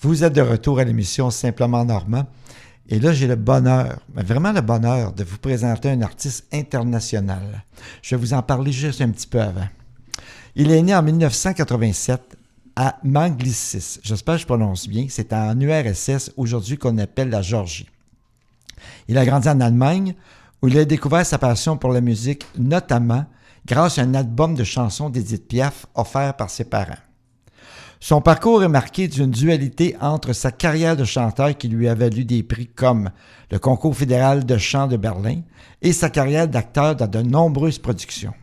Vous êtes de retour à l'émission Simplement Normand. Et là, j'ai le bonheur, mais vraiment le bonheur, de vous présenter un artiste international. Je vais vous en parler juste un petit peu avant. Il est né en 1987 à Manglisis. J'espère que je prononce bien. C'est en URSS, aujourd'hui qu'on appelle la Géorgie. Il a grandi en Allemagne, où il a découvert sa passion pour la musique, notamment grâce à un album de chansons d'Édith Piaf offert par ses parents. Son parcours est marqué d'une dualité entre sa carrière de chanteur qui lui a valu des prix comme le Concours fédéral de chant de Berlin et sa carrière d'acteur dans de nombreuses productions.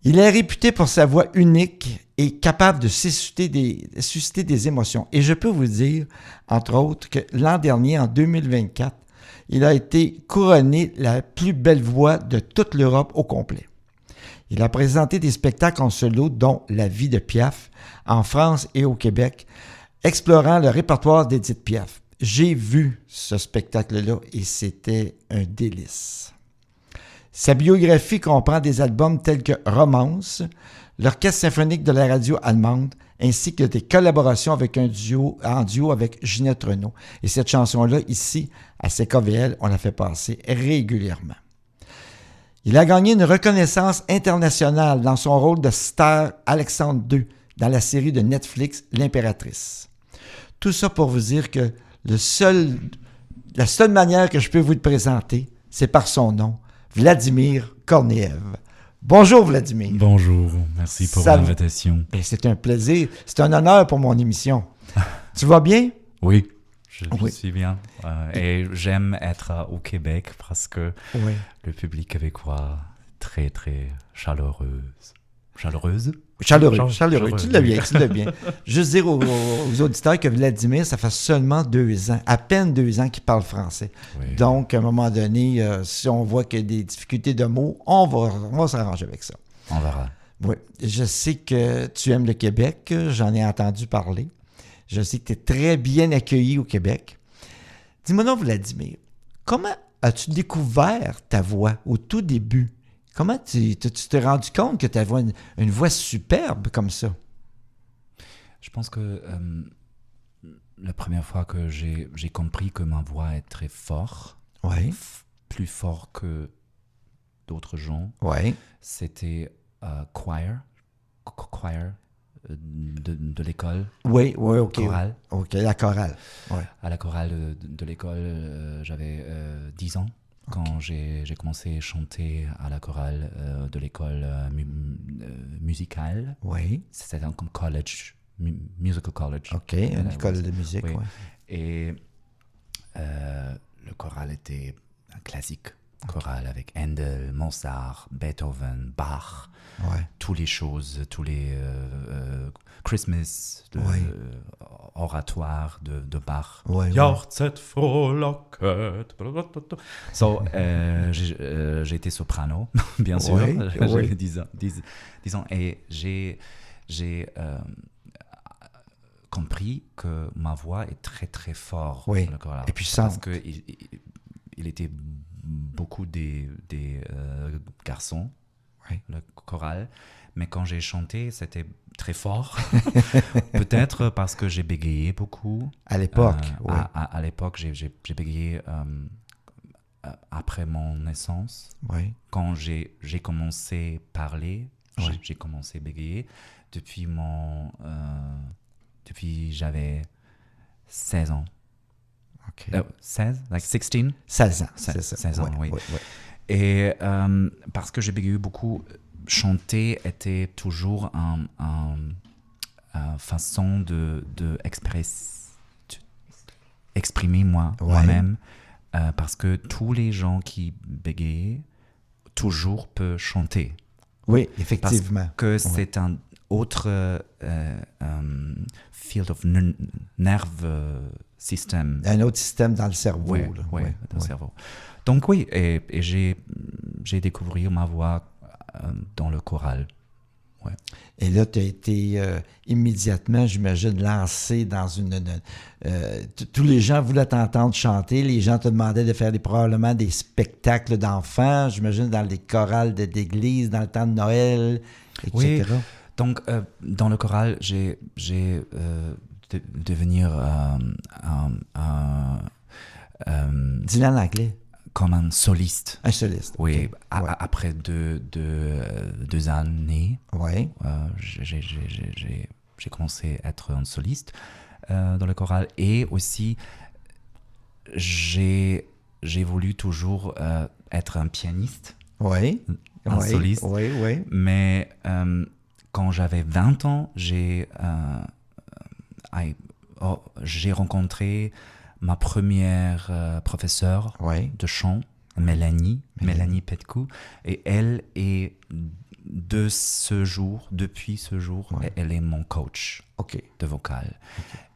Il est réputé pour sa voix unique et capable de susciter des émotions. Et je peux vous dire, entre autres, que l'an dernier, en 2024, il a été couronné la plus belle voix de toute l'Europe au complet. Il a présenté des spectacles en solo, dont La vie de Piaf, en France et au Québec, explorant le répertoire d'Édith Piaf. J'ai vu ce spectacle-là et c'était un délice. Sa biographie comprend des albums tels que Romance, l'Orchestre symphonique de la radio allemande, ainsi que des collaborations avec en duo avec Ginette Renault. Et cette chanson-là, ici, à CKVL, on la fait passer régulièrement. Il a gagné une reconnaissance internationale dans son rôle de star Alexandre II dans la série de Netflix L'Impératrice. Tout ça pour vous dire que la seule manière que je peux vous le présenter, c'est par son nom, Vladimir Korneev. Bonjour Vladimir. Bonjour, merci pour l'invitation. C'est un plaisir, c'est un honneur pour mon émission. Tu vas bien? Oui. Je suis bien. Et j'aime être au Québec parce que le public québécois très, très chaleureuse. Chaleureux. Tu l'as bien. Juste dire aux auditeurs que Vladimir, ça fait seulement 2 ans, à peine 2 ans qu'il parle français. Oui. Donc, à un moment donné, si on voit qu'il y a des difficultés de mots, on va s'arranger avec ça. On verra. Oui. Je sais que tu aimes le Québec, j'en ai entendu parler. Je sais que tu es très bien accueilli au Québec. Dis-moi donc, Vladimir, comment as-tu découvert ta voix au tout début? Comment tu t'es rendu compte que tu avais une voix superbe comme ça? Je pense que la première fois que j'ai compris que ma voix est très forte, plus fort que d'autres gens, c'était choir de l'école. Oui, OK. Chorale. OK, la chorale. Ouais. À la chorale de l'école, j'avais 10 ans. Quand j'ai commencé à chanter à la chorale de l'école musicale. Oui. C'était comme college, musical college. OK, une école de musique, oui. Et le choral était un classique. Chorale avec Handel, Mozart, Beethoven, Bach, toutes les choses, tous les Christmas, oratoire de Bach. Jahrzeit frohlocket. So, j'ai été soprano, bien sûr, j'avais 10 ans, et j'ai compris que ma voix est très très forte. Oui, et puissante. Parce qu'il était beaucoup des garçons, le choral, mais quand j'ai chanté, c'était très fort. Peut-être parce que j'ai bégayé beaucoup. À l'époque, à l'époque, j'ai bégayé après mon naissance. Quand j'ai commencé à parler, j'ai commencé à bégayer. Depuis j'avais 16 ans. Okay. 16? Like 16? 16 ans. 16 ans, oui. Et parce que j'ai bégayé beaucoup, chanter était toujours une façon de exprimer moi-même. Parce que tous les gens qui bégayent toujours peuvent chanter. Oui, effectivement. Parce que c'est un autre field of nerve system. Un autre système dans le cerveau. Oui, dans le cerveau. Donc oui, et j'ai découvert ma voix dans le choral. Ouais. Et là, tu as été immédiatement, j'imagine, lancé dans tous les gens voulaient t'entendre chanter. Les gens te demandaient de faire probablement des spectacles d'enfants, j'imagine, dans les chorales d'église, dans le temps de Noël, etc. Oui. Donc, dans le choral, j'ai devenir Dis-le en anglais. comme un soliste. Un soliste. Oui, OK. Ouais. après deux années, Ouais. j'ai commencé à être un soliste dans le choral. Et aussi, j'ai voulu toujours être un pianiste, Oui. un Oui. soliste. Oui, oui. Mais quand j'avais 20 ans, j'ai rencontré ma première professeure Oui. de chant, Mélanie Petcou. Et elle est, depuis ce jour, Ouais. elle est mon coach OK. de vocal.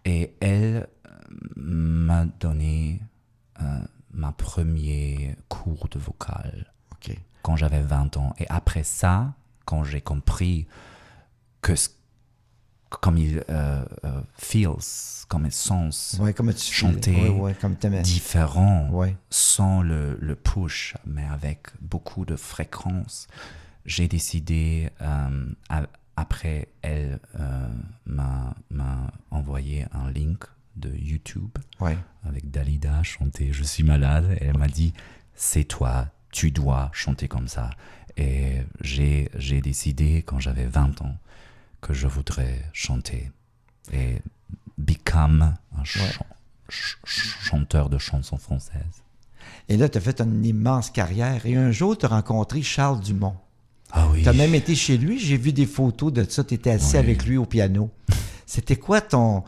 Et elle m'a donné ma premier cours de vocal OK. quand j'avais 20 ans. Et après ça, quand j'ai compris comme il feels, comme il sens Ouais, comme tu chanter comme t'aimais. différent, Ouais. sans le push, mais avec beaucoup de fréquence, j'ai décidé, après elle m'a envoyé un link de YouTube Ouais. avec Dalida chanter Je suis malade. Et elle m'a dit, c'est toi, tu dois chanter comme ça. Et j'ai décidé quand j'avais 20 ans que je voudrais chanter et become un chanteur de chansons françaises. Et là, tu as fait une immense carrière. Et un jour, tu as rencontré Charles Dumont. Ah oui. Tu as même été chez lui. J'ai vu des photos de ça. Tu étais assis Oui. avec lui au piano. C'était quoi ton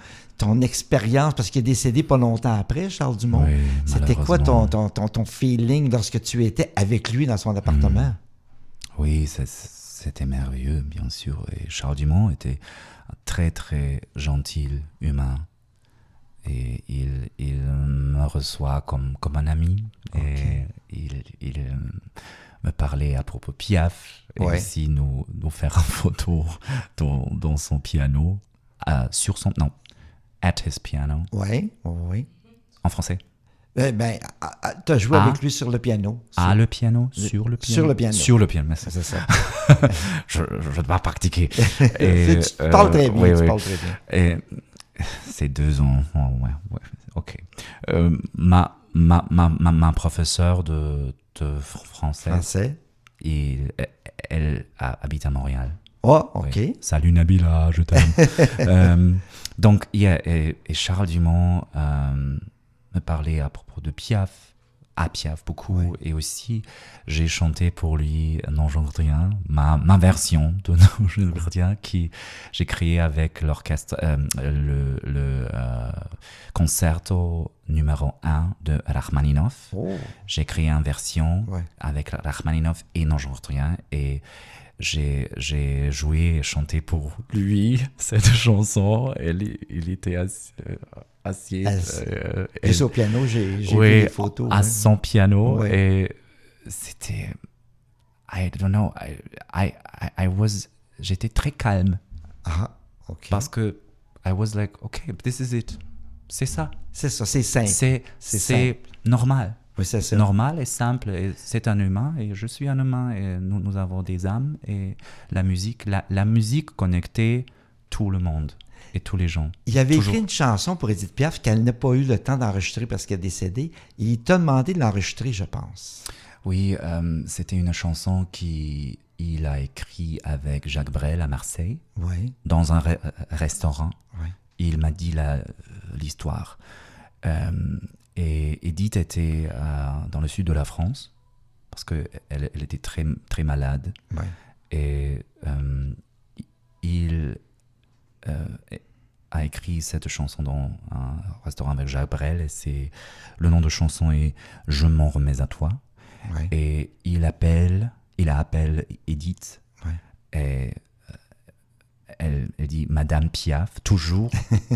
expérience? Parce qu'il est décédé pas longtemps après, Charles Dumont. Oui, C'était quoi malheureusement. ton feeling lorsque tu étais avec lui dans son appartement? Oui, c'était merveilleux, bien sûr. Et Charles Dumont était un très, très gentil humain. Et il me reçoit comme un ami. Okay. Et il me parlait à propos de Piaf. Et Ouais. aussi nous faire une photo dans son piano. At his piano. Oui, oui. En français. Tu as joué avec lui sur le piano. Le piano, sur le piano. Sur le piano. Sur le piano, merci. C'est ça. je dois pratiquer. Tu parles très bien. Oui, tu oui. parles très bien. Et c'est 2 ans. Oh, ouais, ok. Ma professeure de français, elle habite à Montréal. Oh, OK. Oui. Salut Nabila, je t'aime. Donc, et Charles Dumont me parlait à propos de Piaf, beaucoup. Ouais. Et aussi, j'ai chanté pour lui Non je ne veux rien, ma version de Non je ne veux rien, qui j'ai créé avec l'orchestre, le concerto numéro 1 de Rachmaninoff. Oh. J'ai créé une version Ouais. avec Rachmaninoff et Non je ne veux rien. Et j'ai joué et chanté pour lui cette chanson. Il était assis Juste au piano, j'ai vu oui, les photos. à son piano. Ouais. Et c'était, I don't know, j'étais très calme Ah, OK. parce que I was like, okay, this is it. C'est ça. C'est ça, c'est simple. C'est simple. normal. Oui, c'est ça. Normal et simple. Et c'est un humain et je suis un humain et nous avons des âmes et la musique connectait tout le monde et tous les gens. Il avait Toujours. écrit une chanson pour Edith Piaf qu'elle n'a pas eu le temps d'enregistrer parce qu'elle est décédée. Il t'a demandé de l'enregistrer, je pense. Oui, c'était une chanson qu'il a écrite avec Jacques Brel à Marseille, Oui. dans un restaurant. Oui. Il m'a dit l'histoire. Et Edith était dans le sud de la France parce qu'elle était très, très malade. Oui. Et il a écrit cette chanson dans un restaurant avec Jacques Brel. Et le nom de chanson est Je m'en remets à toi. Oui. Et il appelle Edith. Oui. Et elle dit Madame Piaf, toujours.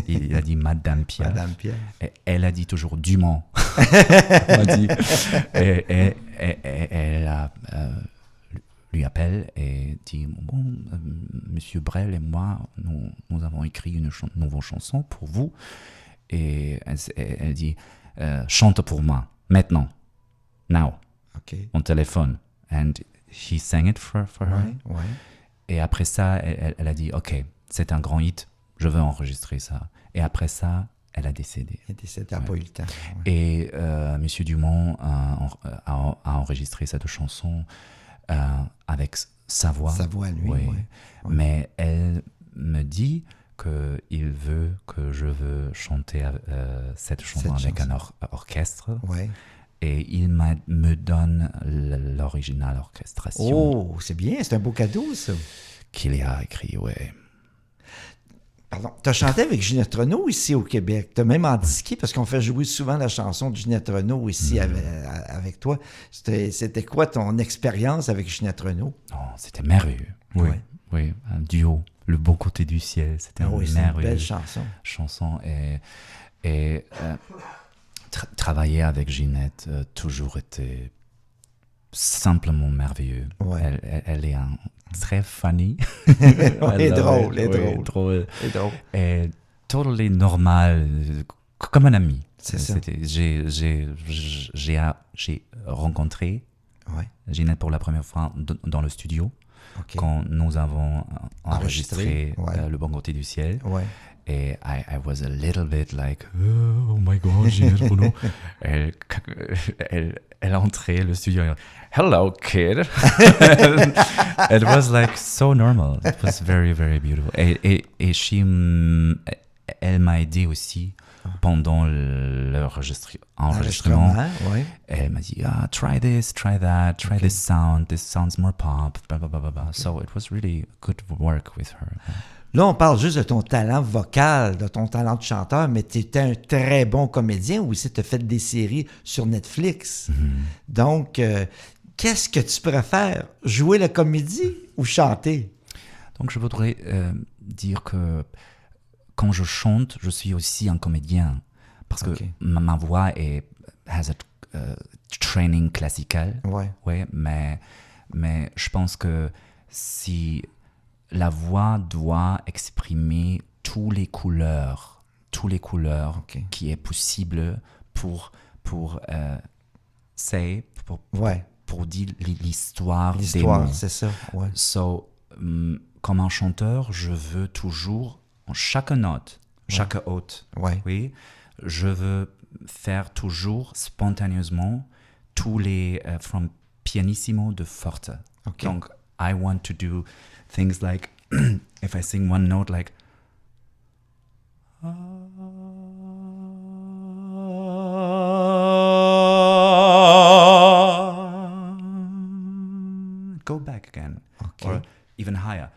Il a dit Madame Piaf. Madame Piaf. Et elle a dit toujours Dumont. Elle a dit. Et elle lui appelle et dit bon, Monsieur Brel et moi, nous avons écrit une nouvelle chanson pour vous. Et elle dit chante pour moi, maintenant, now, OK. on téléphone. And he sang it for her. Oui, oui. Et après ça, elle a dit, OK, c'est un grand hit, je veux enregistrer ça. Et après ça, elle a décédé. Et tu n'as pas eu le temps. Ouais. Et Monsieur Dumont a enregistré cette chanson avec sa voix. Sa voix, lui. Oui. Ouais. Mais elle me dit qu'il veut que je veux chanter cette chanson avec un orchestre. Ouais. Et il me donne l'original orchestration. Oh, c'est bien, c'est un beau cadeau, ça. Qu'il a écrit, ouais. Pardon, tu as chanté avec Ginette Renault ici au Québec. Tu as même indiqué, parce qu'on fait jouer souvent la chanson de Ginette Renault ici avec toi. C'était quoi ton expérience avec Ginette Renault? Oh, c'était merveilleux. Oui, oui, un duo. Le bon côté du ciel. C'était une belle chanson. Et travailler avec Ginette toujours été simplement merveilleux. Ouais. Elle est très funny. Et drôle. Et totally normal, comme un ami. C'est ça. J'ai rencontré Ginette pour la première fois dans le studio quand nous avons enregistré Le bon côté du ciel. Ouais. Et I was a little bit like, oh my God, Ginette Renault. Elle entrait le studio. Hello, kid. It was like so normal. It was very, very beautiful. Et elle m'a aidé aussi pendant l'enregistrement. Elle m'a dit, try this, try that, try this sound. This sounds more pop. Blah, blah, blah, blah. So it was really good work with her. Là, on parle juste de ton talent vocal, de ton talent de chanteur, mais tu étais un très bon comédien aussi. Tu as fait des séries sur Netflix. Donc, qu'est-ce que tu préfères? Jouer la comédie ou chanter? Donc, je voudrais dire que quand je chante, je suis aussi un comédien. Parce que ma voix has a training classical. Ouais, mais je pense que si la voix doit exprimer toutes les couleurs qui est possible pour dire l'histoire des mots. C'est ça. Ouais. So, comme un chanteur, je veux toujours, en chaque note, chaque haute, oui, je veux faire toujours spontanément tous les from pianissimo de forte. Donc, I want to do things like, if I sing one note like, go back again, or even higher.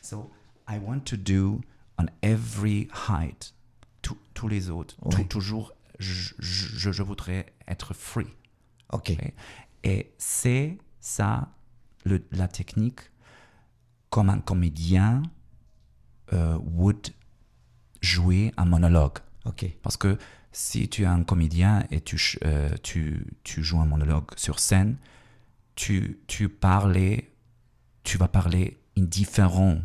So I want to do on every height, tous les autres, toujours, je voudrais être free. Et c'est ça, la technique, comme un comédien would jouer un monologue. Parce que si tu es un comédien et tu joues un monologue sur scène, tu vas parler indifférent.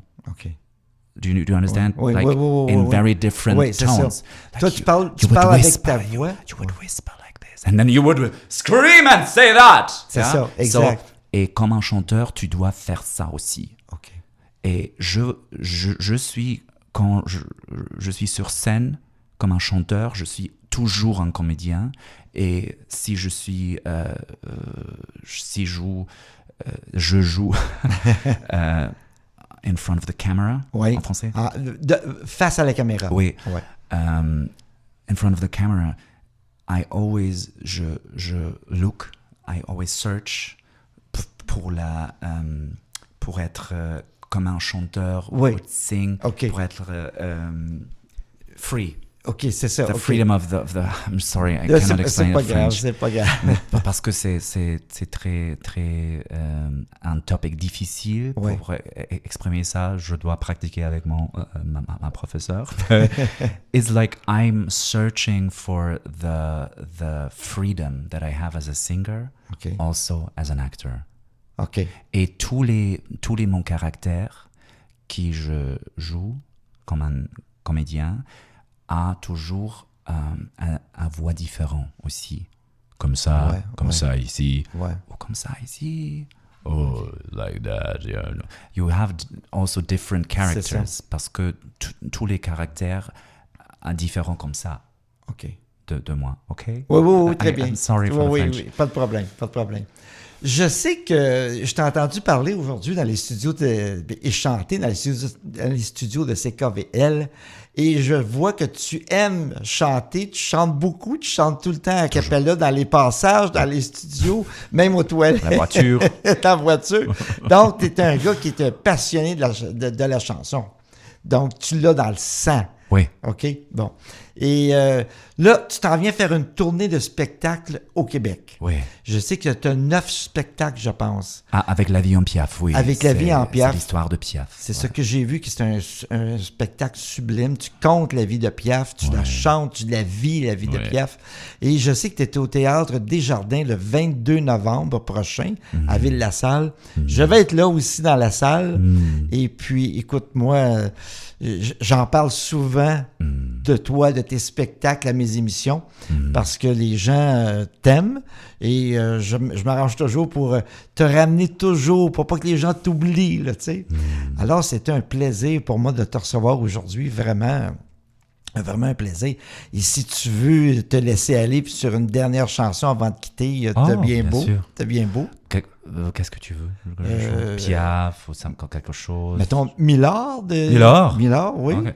Do you understand? In very different tones. Like toi, tu parles avec ta voix. You would whisper like this. And then you would scream and say that. C'est ça, exact. Et comme un chanteur, tu dois faire ça aussi. Et je suis, quand je suis sur scène, comme un chanteur, je suis toujours un comédien. Et si je joue in front of the camera, en français. Face à la caméra. Oui. In front of the camera, I always, je search pour être comme un chanteur, would sing, pour être free. C'est ça. The freedom of the I'm sorry, I cannot explain it in French. C'est pas grave. Parce que c'est très, très un topic difficile pour exprimer ça. Je dois pratiquer avec ma professeure. It's like I'm searching for the freedom that I have as a singer, also as an actor. Et tous les mon caractère qui je joue comme un comédien a toujours un voix différent aussi. comme ça, Ouais, comme ouais. ça ici, Ouais. ou comme ça ici. Oh, like that. Yeah. You have also different characters parce que tous les caractères sont différents comme ça OK. de moi. OK? Oui, oui, oui, très bien. I'm sorry for the Oui, French. oui, pas de problème, pas de problème. Je sais que je t'ai entendu parler aujourd'hui dans les studios et chanter dans les studios de CKVL et je vois que tu aimes chanter, tu chantes beaucoup, tu chantes tout le temps à cappella dans les passages, dans les studios, même aux toilettes. La voiture. Ta voiture. Donc, tu es un gars qui est passionné de la chanson. Donc, tu l'as dans le sang. Oui. OK? Bon. Et là, tu t'en viens faire une tournée de spectacles au Québec. Oui. Je sais que tu as 9 spectacles, je pense. Ah, avec La vie en Piaf, oui. Avec La vie en Piaf. C'est l'histoire de Piaf. C'est ça que j'ai vu, que c'est un spectacle sublime. Tu comptes la vie de Piaf, tu la chantes, tu la vis, la vie de Piaf. Et je sais que tu étais au Théâtre Desjardins le 22 novembre prochain, à Ville-la-Salle. Je vais être là aussi dans la salle. Et puis, écoute-moi, j'en parle souvent de toi, de tes spectacles à mes émissions, parce que les gens t'aiment et je m'arrange toujours pour te ramener toujours, pour pas que les gens t'oublient, là, tu sais. Alors, c'était un plaisir pour moi de te recevoir aujourd'hui, vraiment un plaisir. Et si tu veux te laisser aller puis sur une dernière chanson avant de quitter, t'as bien beau. Sûr. T'as bien beau. Qu'est-ce que tu veux? Piaf ou quelque chose? Mettons Milord. Milord, oui. Okay.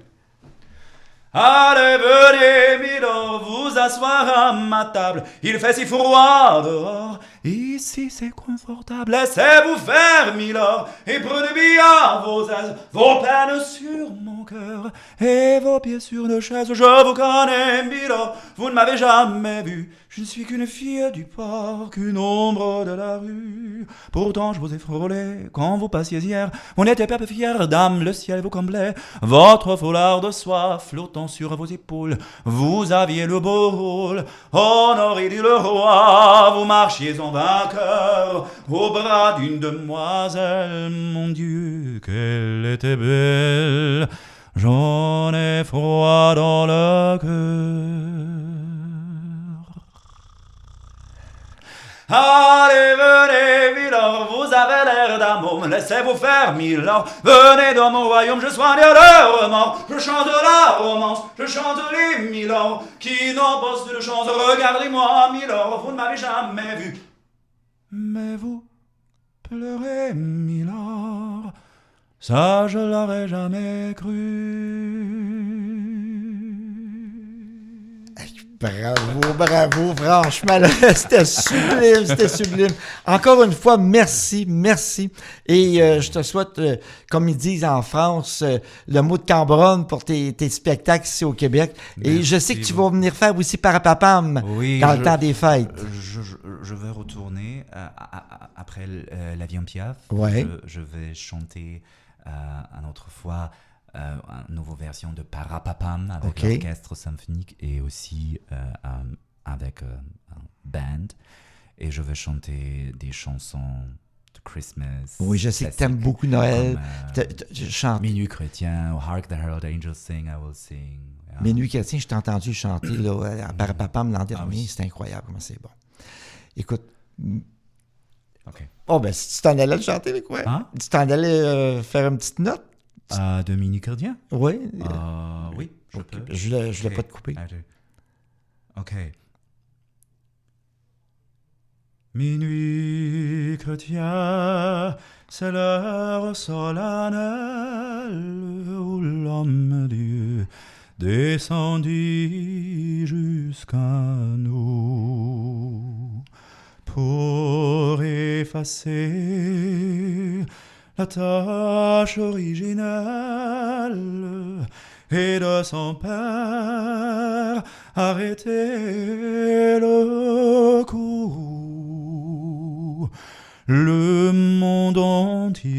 Allez, venez, Milord, vous asseoir à ma table. Il fait si froid dehors. Ici, c'est confortable. Laissez-vous faire, Milord, et prenez bien vos aises, vos peines sur mon cœur, et vos pieds sur nos chaises. Je vous connais, Milord, vous ne m'avez jamais vu. Je ne suis qu'une fille du port, qu'une ombre de la rue. Pourtant, je vous ai frôlé quand vous passiez hier. Vous n'étiez pas peu fière, dame, le ciel vous comblait. Votre foulard de soie flottant sur vos épaules. Vous aviez le beau rôle, honoré dit le roi. Vous marchiez en vainqueur au bras d'une demoiselle. Mon Dieu, qu'elle était belle. J'en ai froid dans le cœur. Allez, venez, Milord, vous avez l'air d'un môme, laissez-vous faire, Milord. Venez dans mon royaume, je soigne le remords. Je chante la romance, je chante les Milord qui n'en posent de chance. Regardez-moi, Milord, vous ne m'avez jamais vu. Mais vous pleurez, Milord, ça je l'aurais jamais cru. Bravo, franchement, là, c'était sublime. Encore une fois, merci. Et je te souhaite, comme ils disent en France, le mot de Cambronne pour tes spectacles ici au Québec. Merci. Et je sais que tu vas venir faire aussi Parapapam dans le temps des fêtes. Je vais retourner après La vie en Piaf. Ouais. Je vais chanter une autre fois une nouvelle version de Parapapam avec l'orchestre symphonique et aussi avec un band. Et je vais chanter des chansons de Christmas. Oui, je sais que tu aimes beaucoup Noël. Minuit chrétien, Hark the Herald Angels Sing, I Will Sing. Yeah. Minuit chrétien, je t'ai entendu chanter là, à Parapapam l'an dernier. Oui. C'était incroyable comment c'est bon. Écoute. OK. Oh, ben, si tu t'en allais le chanter, quoi? Hein? Tu t'en allais faire une petite note? De Minuit chrétien? Oui. Oui, je peux. Je ne l'ai pas te couper. OK. Minuit chrétien, c'est l'heure solennelle où l'homme Dieu descendit jusqu'à nous pour effacer la tâche originelle et de son père arrêter le coup. Le monde entier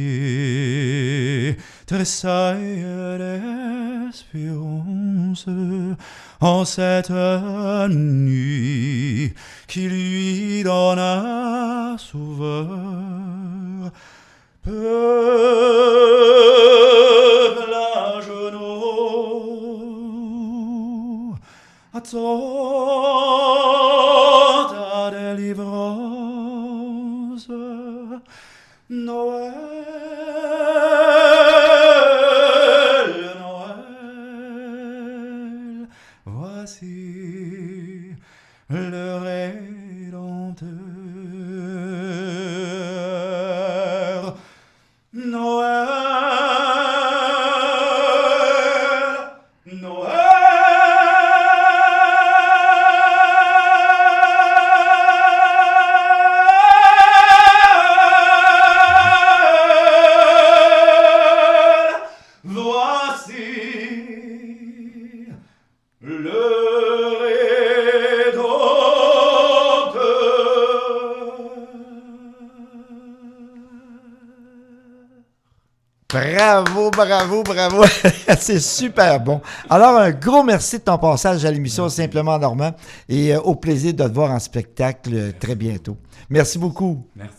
tressaille d'espérance en cette nuit qui lui donna sauveur. Peuple à genoux, attends ta rose, Noël, Noël, voici le Rédempteur. Noël, Noël. Bravo, bravo, bravo. C'est super bon. Alors, un gros merci de ton passage à l'émission Simplement Normand et au plaisir de te voir en spectacle très bientôt. Merci beaucoup. Merci.